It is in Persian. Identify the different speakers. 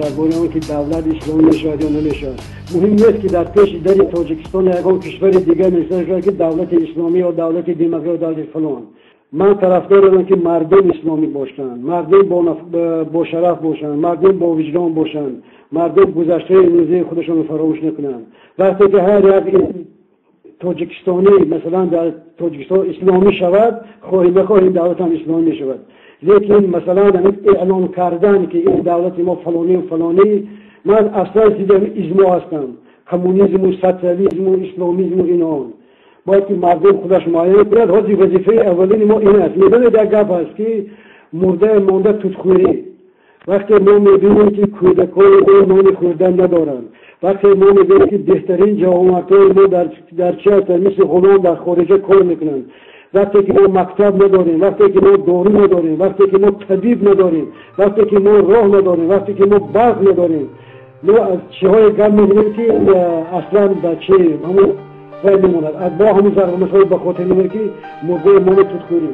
Speaker 1: درباره آن که دولت اسلامی میشود یا نمیشود. مهم نیست که در پیش در تاجیکستان یا یکان کشور دیگر مثل شود که دولت اسلامی یا دولت دموکراسی یا دولت فلان. من طرفدارم که مردم اسلامی باشند، مردم با شرف باشند، مردم با وجدان باشند، مردم گذشته امروزی خودشون رو فراموش نکنند. وقتی که هر یک تاجیکستانی مثلا در تاجیکستان اسلامی شود، خواهی بخواهی دولت هم اسلامی شود. لیکن مثلا اعلان کردن که این دولت ما فلانی و فلانی، من اصلا دیدم ازما هستم، کمونیسم و سوسیالیسم و اسلامیسم و اینا. باید که مردم خودش معاینه کند. حاضر وظیفه اولین ما این است. میدونید یک گپ است که مرده مانده توتخوری. وقتی ما میبینیم که کودکان ما نان خوردن ندارند، وقتی ما میبینیم که بهترین جوانمردان ما در چه مثل غلام در خارج کار میکنند، وقتی که ما مکتب نداریم، وقتی که ما دارو نداریم، وقتی که ما طبیب نداریم، وقتی که ما راه نداریم، وقتی که ما برق نداریم، ما از چیهای گم میبینیم که اصلا بچه همون غیر میماند. از ما همون ضرب مثال به خاطر میبینیم که مرده ما توتخوری.